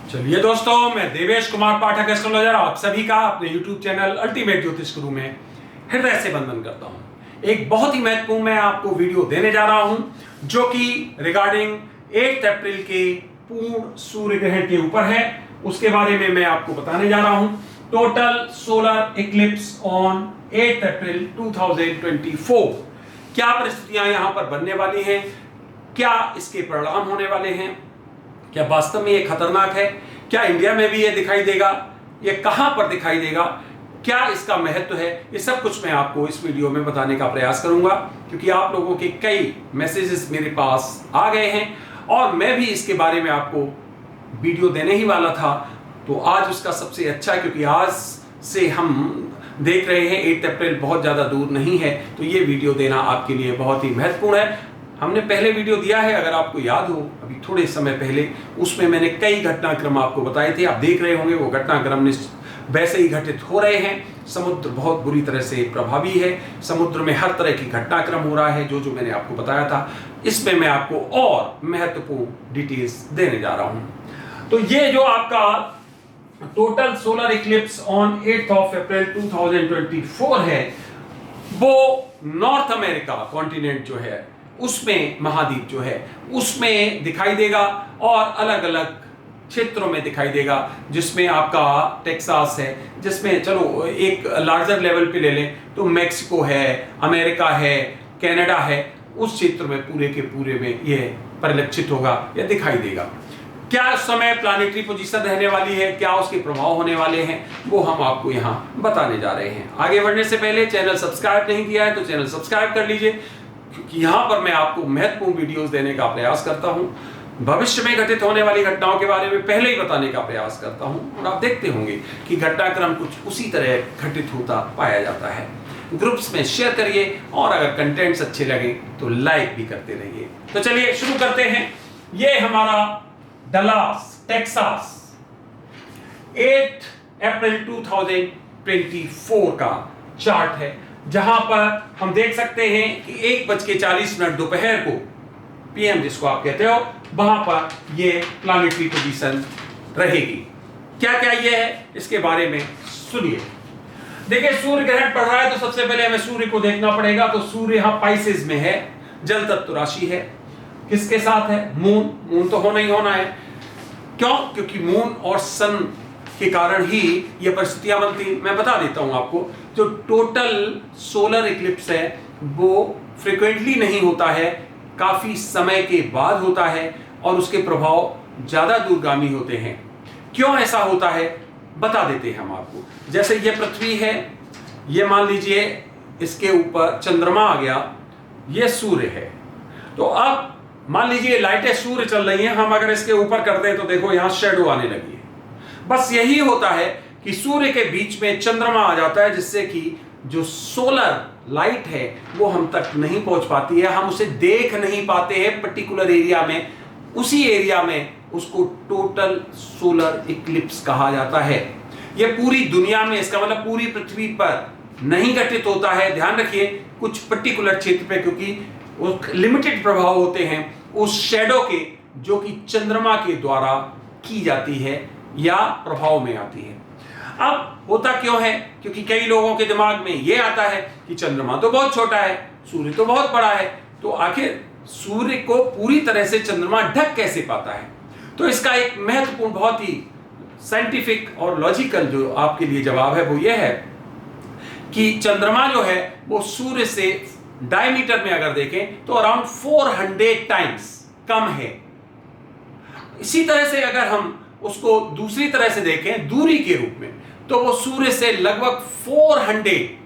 चलिए दोस्तों, मैं देवेश कुमार पाठक एस्ट्रोलॉजर आप सभी का अपने YouTube चैनल अल्टीमेट ज्योतिष गुरु में हृदय से वंदन करता हूं। एक बहुत ही महत्वपूर्ण मैं आपको वीडियो देने जा रहा हूं जो कि रिगार्डिंग 8 अप्रैल के पूर्ण सूर्य ग्रहण के ऊपर है। उसके बारे में मैं आपको बताने जा रहा हूं। टोटल सोलर इक्लिप्स ऑन 8 अप्रैल 2024। क्या परिस्थितियां यहां पर बनने वाली हैं, क्या इसके परिणाम होने वाले हैं, क्या वास्तव में ये खतरनाक है, क्या इंडिया में भी ये दिखाई देगा, ये कहां पर दिखाई देगा, क्या इसका महत्व है, ये सब कुछ मैं आपको इस वीडियो में बताने का प्रयास करूंगा। क्योंकि आप लोगों के कई मैसेजेस मेरे पास आ गए हैं और मैं भी इसके बारे में आपको वीडियो देने ही वाला था। तो आज उसका सबसे अच्छा है, क्योंकि आज से हम देख रहे हैं 8 अप्रैल बहुत ज्यादा दूर नहीं है, तो ये वीडियो देना आपके लिए बहुत ही महत्वपूर्ण है। हमने पहले वीडियो दिया है, अगर आपको याद हो, अभी थोड़े समय पहले, उसमें मैंने कई घटनाक्रम आपको बताए थे। आप देख रहे होंगे वो घटनाक्रम वैसे ही घटित हो रहे हैं। समुद्र बहुत बुरी तरह से प्रभावी है, समुद्र में हर तरह की घटनाक्रम हो रहा है, जो मैंने आपको बताया था। इसमें मैं आपको और महत्वपूर्ण डिटेल्स देने जा रहा हूं। तो ये जो आपका टोटल सोलर इक्लिप्स ऑन 8 अप्रैल 2024 है, वो नॉर्थ अमेरिका कॉन्टिनेंट जो है उसमें, महाद्वीप जो है उसमें दिखाई देगा और अलग अलग क्षेत्रों में दिखाई देगा, जिसमें आपका टेक्सास है, जिसमें चलो एक लार्जर लेवल पे ले लें तो मैक्सिको है, अमेरिका है, कनाडा है, उस क्षेत्र में पूरे के पूरे में ये परिलक्षित होगा या दिखाई देगा। क्या उस समय प्लानिटरी पोजीशन रहने वाली है, क्या उसके प्रभाव होने वाले हैं, वो हम आपको यहाँ बताने जा रहे हैं। आगे बढ़ने से पहले चैनल सब्सक्राइब नहीं किया है तो चैनल सब्सक्राइब कर लीजिए, क्योंकि यहाँ पर मैं आपको महत्वपूर्ण वीडियोस देने का प्रयास करता हूँ। भविष्य में घटित होने वाली घटनाओं के बारे में पहले ही बताने का प्रयास करता हूँ, और आप देखते होंगे कि घटनाक्रम कुछ उसी तरह घटित होता पाया जाता है। ग्रुप्स में शेयर करिए और अगर कंटेंट्स अच्छे लगे तो लाइक भी करते रहिए। तो चलिए शुरू करते हैं। ये हमारा डलास टेक्सास 8 अप्रैल 2024 का चार्ट है, जहां पर हम देख सकते हैं कि 1:40 दोपहर को, पीएम जिसको आप कहते हो, वहां पर ये प्लानिटरी पोजीशन रहेगी। क्या क्या ये है, इसके बारे में सुनिए। देखिए, सूर्य ग्रहण पड़ रहा है तो सबसे पहले हमें सूर्य को देखना पड़ेगा। तो सूर्य यहां पाइसेस में है, जल तत्व राशि है। किसके साथ है? मून तो होना ही होना है। क्यों? क्योंकि मून और सन के कारण ही ये परिस्थितियां बनती। मैं बता देता हूं आपको, जो टोटल सोलर इक्लिप्स है वो फ्रीक्वेंटली नहीं होता है, काफी समय के बाद होता है और उसके प्रभाव ज्यादा दूरगामी होते हैं। क्यों ऐसा होता है बता देते हैं हम आपको। जैसे ये पृथ्वी है, ये मान लीजिए इसके ऊपर चंद्रमा आ गया, ये सूर्य है। तो अब मान लीजिए लाइटें सूर्य चल रही हैं, हम अगर इसके ऊपर करते हैं तो देखो यहां शेडो आने लगी है। बस यही होता है कि सूर्य के बीच में चंद्रमा आ जाता है, जिससे कि जो सोलर लाइट है वो हम तक नहीं पहुंच पाती है, हम उसे देख नहीं पाते हैं पर्टिकुलर एरिया में। उसी एरिया में उसको टोटल सोलर इक्लिप्स कहा जाता है। ये पूरी दुनिया में, इसका मतलब पूरी पृथ्वी पर नहीं घटित होता है। ध्यान रखिए, कुछ पर्टिकुलर क्षेत्र पे, क्योंकि लिमिटेड प्रभाव होते हैं उस शैडो के, जो कि चंद्रमा के द्वारा की जाती है या प्रभाव में आती है। अब होता क्यों है? क्योंकि कई लोगों के दिमाग में यह आता है कि चंद्रमा तो बहुत छोटा है, सूर्य तो बहुत बड़ा है, तो आखिर सूर्य को पूरी तरह से चंद्रमा ढक कैसे पाता है? तो इसका एक महत्वपूर्ण, बहुत ही साइंटिफिक और लॉजिकल जो आपके लिए जवाब है वो यह है कि चंद्रमा जो है वो सूर्य से डायमीटर में अगर देखें तो अराउंड 400 टाइम्स कम है। इसी तरह से अगर हम उसको दूसरी तरह से देखें दूरी के रूप में, तो वो सूर्य से लगभग 400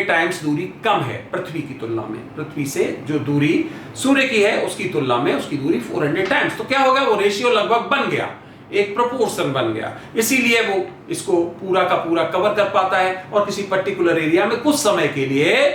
टाइम्स दूरी कम है पृथ्वी की तुलना में। पृथ्वी से जो दूरी सूर्य की है उसकी तुलना में उसकी दूरी 400 टाइम्स। तो क्या हो गया? वो रेशियो लगभग बन गया, एक प्रोपोर्शन बन गया। इसीलिए वो इसको पूरा का पूरा कवर कर पाता है और किसी पर्टिकुलर एरिया में कुछ समय के लिए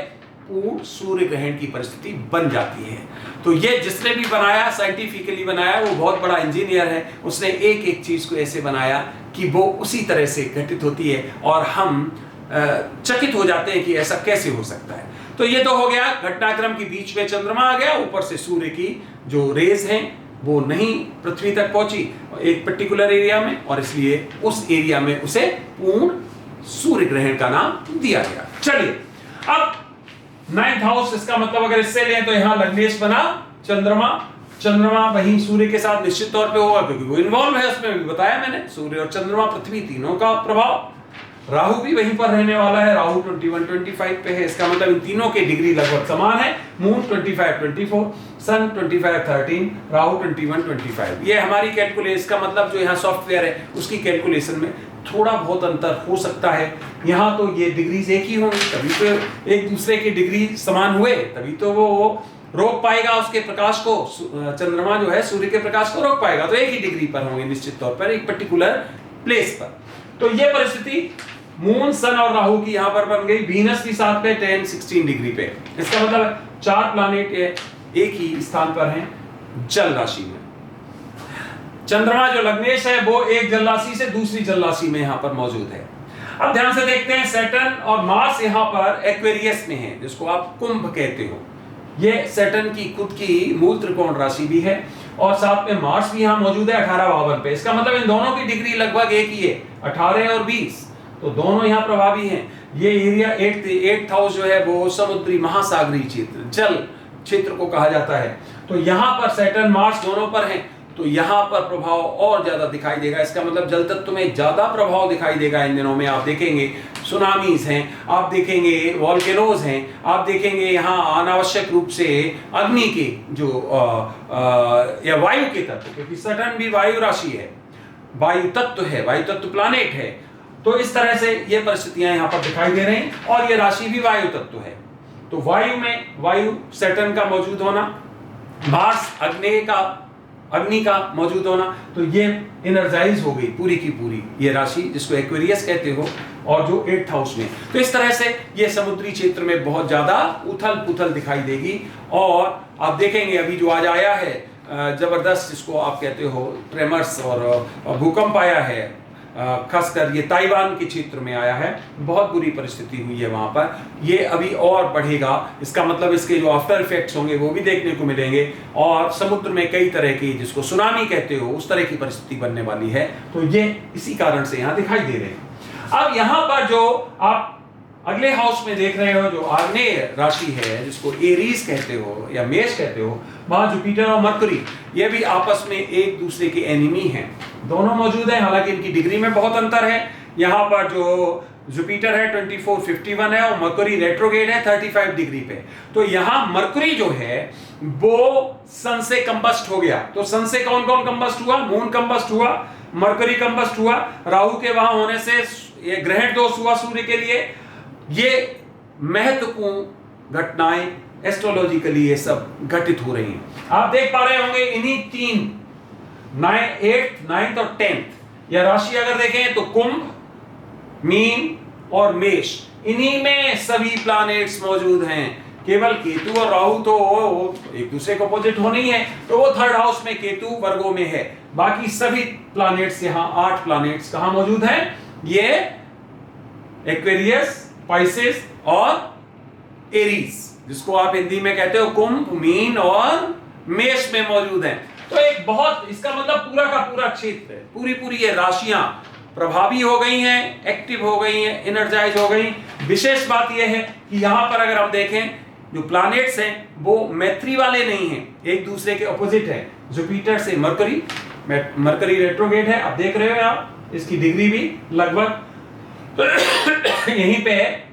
पूर्ण सूर्य ग्रहण की परिस्थिति बन जाती है। तो ये जिसने भी बनाया, साइंटिफिकली बनाया, वो बहुत बड़ा इंजीनियर है। उसने एक एक चीज को ऐसे बनाया कि वो उसी तरह से घटित होती है और हम चकित हो जाते हैं कि ऐसा कैसे हो सकता है। तो ये तो हो गया घटनाक्रम के बीच में चंद्रमा आ गया, ऊपर से सूर्य की जो रेज हैं वो नहीं पृथ्वी तक पहुंची एक पर्टिकुलर एरिया में, और इसलिए उस एरिया में उसे पूर्ण सूर्य ग्रहण का नाम दिया गया। चलिए अब 9th हाउस, इसका मतलब अगर इससे लें तो यहां लग्नेश बना चंद्रमा। चंद्रमा वहीं सूर्य के साथ निश्चित तौर पे होगा क्योंकि वो इन्वॉल्व है, उसमें भी बताया मैंने, सूर्य और चंद्रमा पृथ्वी तीनों का प्रभाव। राहु भी वहीं पर रहने वाला है, राहु 21-25 पे है, इसका मतलब इन तीनों के डिग्री लगभग समान है। मून 25-24, सन 25-13, राहु 21-25। ये हमारी कैलकुलेशन का मतलब जो यहाँ सॉफ्टवेयर है उसकी कैलकुलेशन में थोड़ा बहुत अंतर हो सकता है। यहाँ तो ये डिग्रीज एक ही होंगी, तभी तो एक दूसरे की डिग्री समान हुए, तभी तो वो रोक पाएगा उसके प्रकाश को, चंद्रमा जो है सूर्य के प्रकाश को रोक पाएगा, तो एक ही डिग्री पर होंगे निश्चित तौर पर एक पर्टिकुलर प्लेस पर। तो ये परिस्थिति मून, सन और राहु की यहां पर बन गई। वीनस भी साथ पे 10-16 डिग्री पे, इसका मतलब 4 प्लैनेट एक ही स्थान पर हैं जल राशि में। चंद्रमा जो लग्नेश है वो एक जल राशि से दूसरी जल राशि में यहां पर मौजूद है। अब ध्यान से देखते हैं, सैटर्न और मार्स यहां पर एक्वेरियस में है, जिसको आप कुंभ कहते हो। ये सैटर्न की खुद की मूल त्रिकोण राशि भी है, और साथ में मार्स भी यहां मौजूद है 1852 पे। इसका मतलब इन दोनों की डिग्री लगभग एक ही है, 18 और 20, तो दोनों यहां प्रभावी हैं। ये एरिया 8th हाउस जो है वो समुद्री महासागरीय क्षेत्र, जल क्षेत्र को कहा जाता है। तो यहां पर सैटर्न मार्स दोनों पर हैं, तो यहां पर प्रभाव और ज्यादा दिखाई देगा। इसका मतलब जल तत्व में ज्यादा प्रभाव दिखाई देगा इन दिनों में। आप देखेंगे सुनामीज हैं, आप देखेंगे वॉल्केनोज हैं, आप देखेंगे यहाँ अनावश्यक रूप से अग्नि के जो या वायु के तत्व, क्योंकि सैटर्न भी वायु राशि है, वायु तत्व है, वायु तत्व प्लैनेट है। तो इस तरह से ये परिस्थितियां यहाँ पर दिखाई दे रही हैं, और ये राशि भी वायु तत्व है। तो वायु में वायु सैटर्न का मौजूद होना, मार्स अग्नि का मौजूद होना, तो ये एनर्जाइज हो गई पूरी की पूरी ये राशि, जिसको एक्वेरियस कहते हो, और जो 8th हाउस में। तो इस तरह से ये समुद्री क्षेत्र में बहुत ज्यादा उथल पुथल दिखाई देगी। और आप देखेंगे अभी जो आज आया है जबरदस्त, जिसको आप कहते हो ट्रेमर्स और भूकंप आया है, खासकर ये ताइवान के क्षेत्र में आया है, बहुत बुरी परिस्थिति हुई है वहां पर। ये अभी और बढ़ेगा, इसका मतलब इसके जो आफ्टर इफेक्ट्स होंगे वो भी देखने को मिलेंगे, और समुद्र में कई तरह की, जिसको सुनामी कहते हो, उस तरह की परिस्थिति बनने वाली है। तो ये इसी कारण से यहाँ दिखाई दे रहे हैं। अब यहाँ पर जो आप अगले हाउस में देख रहे हो, जो आग्नेय राशि है, जिसको एरीज कहते हो या मेष कहते हो, वहां जुपिटर और मरकरी, ये भी आपस में एक दूसरे के एनिमी हैं, दोनों मौजूद हैं। हालांकि इनकी डिग्री में बहुत अंतर है। यहाँ पर जो जुपिटर है 24-51 है, और मरकरी रेट्रोग्रेड है 35 डिग्री पे। तो यहाँ मरकरी जो है वो सन से कंबस्ट हो गया। तो सन से कौन कौन कंबस्ट हुआ? मून कंबस्ट हुआ, मरकरी कंबस्ट हुआ, राहु के वहां होने से ये ग्रहण दोष हुआ सूर्य के लिए। ये महत्वपूर्ण घटनाएं एस्ट्रोलॉजिकली ये सब घटित हो रही हैं। आप देख पा रहे होंगे इन्हीं 3 8th, 9th और 10th या राशि अगर देखें तो कुंभ, मीन और मेष, इन्हीं में सभी प्लैनेट्स मौजूद हैं। केवल केतु और राहु तो एक दूसरे को अपोजिट होने ही है, तो वो 3rd हाउस में केतु वर्गों में है। बाकी सभी प्लैनेट्स यहाँ 8 प्लैनेट्स कहां मौजूद हैं? ये एक्वेरियस, पाइसेस और एरीज, जिसको आप हिंदी में कहते हो कुंभ, मीन और मेष में मौजूद हैं। तो एक बहुत, इसका मतलब पूरा का पूरा क्षेत्र, पूरी ये राशियां प्रभावी हो गई हैं, एक्टिव हो गई हैं, एनर्जाइज हो गई। विशेष बात यह है कि यहां पर अगर हम देखें जो प्लैनेट्स हैं वो मैत्री वाले नहीं हैं, एक दूसरे के ऑपोजिट है। जुपिटर से मरकरी रेट्रोग्रेड है, आप देख रहे हो आप, इसकी डिग्री भी लगभग यहीं पे है,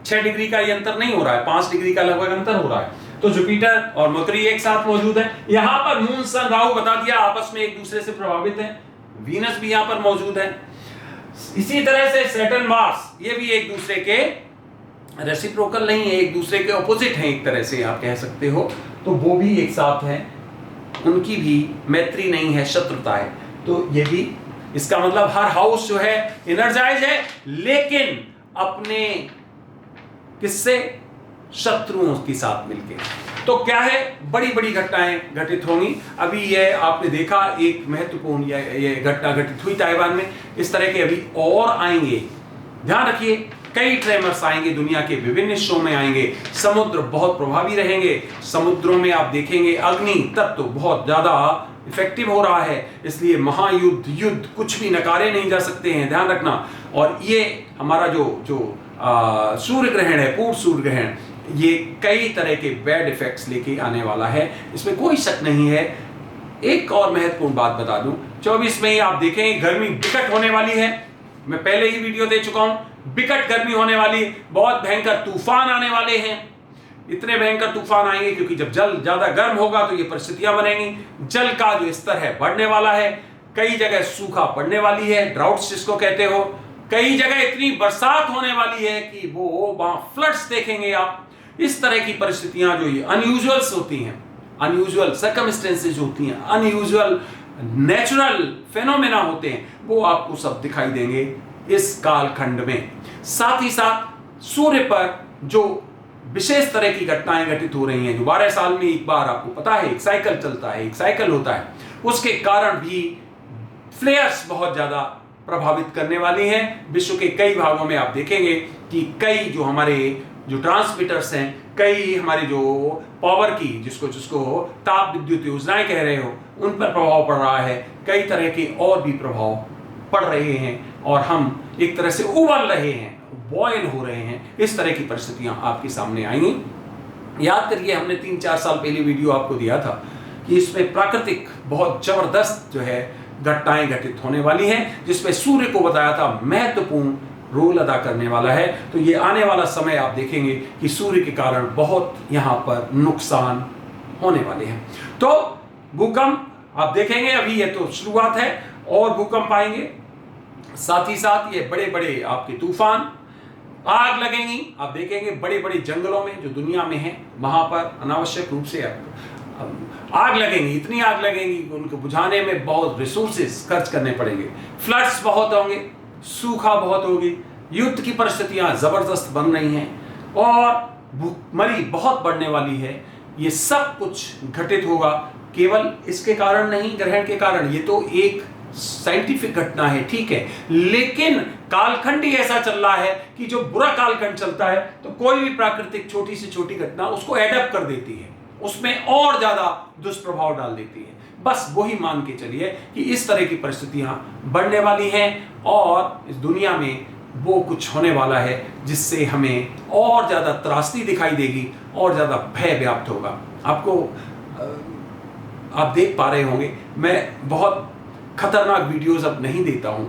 6 डिग्री का ये अंतर नहीं हो रहा है, 5 डिग्री का लगभग अंतर हो रहा है। तो जुपिटर और मरकरी एक साथ मौजूद है। यहां पर मून, सन, राहु बता दिया आपस में एक दूसरे से प्रभावित है। वीनस भी यहां पर मौजूद है। इसी तरह से सैटर्न, मार्स, ये भी एक दूसरे के रेसिप्रोकल नहीं है, एक दूसरे के ऑपोजिट हैं, एक तरह से आप कह सकते हो। तो वो भी एक साथ है, उनकी भी मैत्री नहीं है, शत्रुता है। तो ये भी, इसका मतलब हर हाउस जो है एनर्जाइज है, लेकिन अपने किससे? शत्रुओं के साथ मिलके। तो क्या है, बड़ी बड़ी घटनाएं घटित होंगी। अभी ये आपने देखा एक महत्वपूर्ण ये घटना घटित हुई ताइवान में, इस तरह के अभी और आएंगे। ध्यान रखिए। कई ट्रेमर्स आएंगे, दुनिया के विभिन्न हिस्सों में आएंगे, समुद्र बहुत प्रभावी रहेंगे, समुद्रों में आप देखेंगे अग्नि तत्व बहुत ज्यादा इफेक्टिव हो रहा है, इसलिए महायुद्ध युद्ध कुछ भी नकारे नहीं जा सकते हैं, ध्यान रखना। और ये हमारा जो सूर्य ग्रहण है, पूर्ण सूर्य ग्रहण, ये कई तरह के बैड इफेक्ट्स लेके आने वाला है, इसमें कोई शक नहीं है। एक और महत्वपूर्ण बात बता दूं, 24 में ही आप देखेंगे गर्मी विकट होने वाली है, मैं पहले ही वीडियो दे चुका हूं, विकट गर्मी होने वाली, बहुत भयंकर तूफान आने वाले हैं। इतने भयंकर तूफान आएंगे क्योंकि जब जल ज्यादा गर्म होगा तो ये परिस्थितियां बनेंगी, जल का जो स्तर है बढ़ने वाला है, कई जगह सूखा पड़ने वाली है, ड्राउट्स जिसको कहते हो, कई जगह इतनी बरसात होने वाली है कि वो वहां फ्लड्स देखेंगे आप। इस तरह की परिस्थितियां जो ये अनयूजुअल्स होती हैं, अनयूजुअल सर्कमस्टेंसेज होती हैं, अनयूजुअल नेचुरल फेनोमेना होते हैं, वो आपको सब दिखाई देंगे इस कालखंड में। साथ ही साथ सूर्य पर जो विशेष तरह की घटनाएं घटित हो रही हैं, जो 12 साल में एक बार, आपको पता है, एक साइकिल चलता है, एक साइकिल होता है, उसके कारण भी फ्लेयर्स बहुत ज्यादा प्रभावित करने वाली हैं। विश्व के कई भागों में आप देखेंगे कि कई जो हमारे जो ट्रांसमीटर्स हैं, कई हमारे जो पावर की जिसको ताप विद्युत योजनाएं कह रहे हो, उन पर प्रभाव पड़ रहा है, कई तरह के और भी प्रभाव पड़ रहे हैं और हम एक तरह से उबल रहे हैं, बॉयल हो रहे हैं। इस तरह की परिस्थितियां आपके सामने आएंगी। याद करिए, हमने 3-4 साल पहले वीडियो आपको दिया था कि इसमें प्राकृतिक बहुत जबरदस्त जो है घटनाएं घटित होने वाली हैं, जिसमें सूर्य को बताया था महत्वपूर्ण रोल अदा करने वाला है। तो ये आने वाला समय आप देखेंगे कि सूर्य के कारण बहुत यहां पर नुकसान होने वाले हैं। तो भूकंप आप देखेंगे, अभी ये तो शुरुआत है, और भूकंप आएंगे, साथ ही साथ ये बड़े बड़े आपके तूफान, आग लगेंगी, आप देखेंगे बड़े बड़े जंगलों में जो दुनिया में है, वहां पर अनावश्यक रूप से आग लगेंगी, इतनी आग लगेंगी कि उनको बुझाने में बहुत रिसोर्सेज खर्च करने पड़ेंगे, फ्लड्स बहुत होंगे, सूखा बहुत होगी, युद्ध की परिस्थितियां जबरदस्त बन रही हैं और भूखमरी बहुत बढ़ने वाली है। ये सब कुछ घटित होगा केवल इसके कारण नहीं, ग्रहण के कारण। ये तो एक साइंटिफिक घटना है, ठीक है, लेकिन कालखंड ही ऐसा चल रहा है कि जो बुरा कालखंड चलता है तो कोई भी प्राकृतिक छोटी से छोटी घटना उसको एडप्ट कर देती है, उसमें और ज्यादा दुष्प्रभाव डाल देती है। बस वही मान के चलिए कि इस तरह की परिस्थितियां बढ़ने वाली हैं और इस दुनिया में वो कुछ होने वाला है जिससे हमें और ज्यादा त्रासदी दिखाई देगी और ज्यादा भय व्याप्त होगा। आपको आप देख पा रहे होंगे, मैं बहुत खतरनाक वीडियोस अब नहीं देता हूं।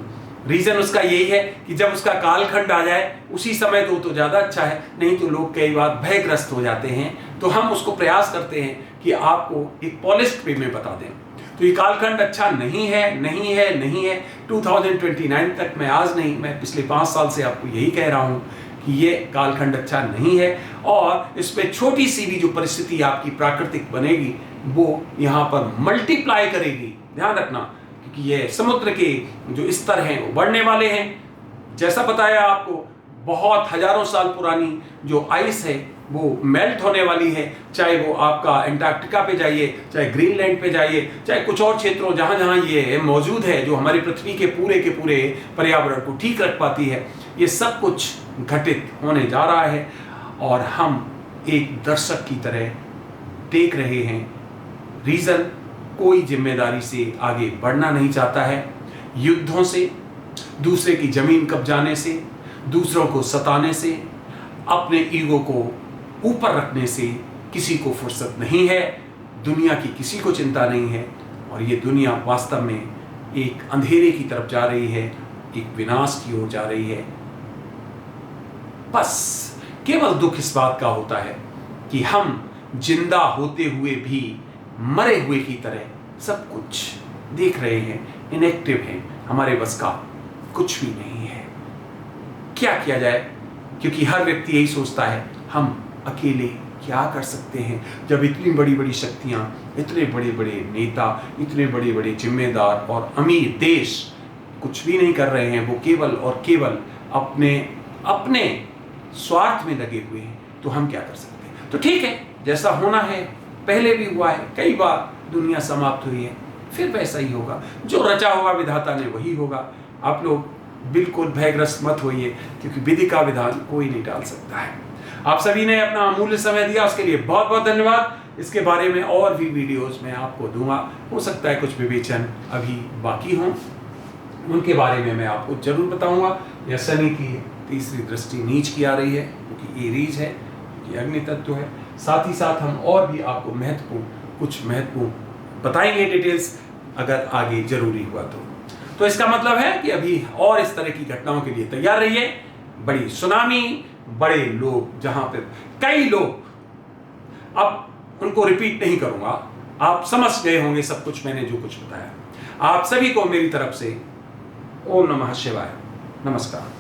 रीजन उसका यही है कि जब उसका कालखंड आ जाए उसी समय तो ज्यादा अच्छा है, नहीं तो लोग कई बार भयग्रस्त हो जाते हैं। तो हम उसको प्रयास करते हैं कि आपको एक पॉलिश्ड वे में बता दें। तो ये कालखंड अच्छा नहीं है, नहीं है, नहीं है। 2029 तक मैं आज नहीं, मैं पिछले 5 साल से आपको यही कह रहा हूं कि ये कालखंड अच्छा नहीं है और इसमें छोटी सी भी जो परिस्थिति आपकी प्राकृतिक बनेगी वो यहाँ पर मल्टीप्लाई करेगी। ध्यान रखना, क्योंकि ये समुद्र के जो स्तर हैं वो बढ़ने वाले हैं। जैसा बताया आपको, बहुत हजारों साल पुरानी जो आइस है वो मेल्ट होने वाली है, चाहे वो आपका अंटार्कटिका पे जाइए, चाहे ग्रीनलैंड पे जाइए, चाहे कुछ और क्षेत्रों जहाँ जहाँ ये मौजूद है जो हमारी पृथ्वी के पूरे पर्यावरण को ठीक रख पाती है, ये सब कुछ घटित होने जा रहा है और हम एक दर्शक की तरह देख रहे हैं। रीजन, कोई जिम्मेदारी से आगे बढ़ना नहीं चाहता है। युद्धों से, दूसरे की जमीन कब्जाने से, दूसरों को सताने से, अपने ईगो को ऊपर रखने से किसी को फुर्सत नहीं है। दुनिया की किसी को चिंता नहीं है और ये दुनिया वास्तव में एक अंधेरे की तरफ जा रही है, एक विनाश की ओर जा रही है। बस केवल दुख इस बात का होता है कि हम जिंदा होते हुए भी मरे हुए की तरह सब कुछ देख रहे हैं, इनएक्टिव हैं, हमारे बस का कुछ भी नहीं है। क्या किया जाए? क्योंकि हर व्यक्ति यही सोचता है, हम अकेले क्या कर सकते हैं जब इतनी बड़ी बड़ी शक्तियां, इतने बड़े बड़े नेता, इतने बड़े बड़े जिम्मेदार और अमीर देश कुछ भी नहीं कर रहे हैं। वो केवल और केवल अपने स्वार्थ में लगे हुए हैं। तो हम क्या कर सकते हैं? तो ठीक है, जैसा होना है, पहले भी हुआ है, कई बार दुनिया समाप्त हुई है, फिर वैसा ही होगा। जो रचा होगा विधाता ने वही होगा। आप लोग बिल्कुल भयग्रस्त मत होइए, क्योंकि विधि का विधान कोई नहीं टाल सकता है। आप सभी ने अपना अमूल्य समय दिया, उसके लिए बहुत बहुत धन्यवाद। इसके बारे में और भी वीडियोस में आपको दूंगा। हो सकता है कुछ विवेचन अभी बाकी हों, उनके बारे में मैं आपको जरूर बताऊंगा। यह शनि की तीसरी दृष्टि नीच की आ रही है, क्योंकि एरीज है, क्योंकि अग्नि तत्व है। साथ ही साथ हम और भी आपको कुछ महत्वपूर्ण बताएंगे डिटेल्स, अगर आगे जरूरी हुआ तो इसका मतलब है कि अभी और इस तरह की घटनाओं के लिए तैयार रहिए। बड़ी सुनामी, बड़े लोग, जहां पर कई लोग, अब उनको रिपीट नहीं करूंगा, आप समझ गए होंगे सब कुछ मैंने जो कुछ बताया। आप सभी को मेरी तरफ से ओम नमः शिवाय, नमस्कार।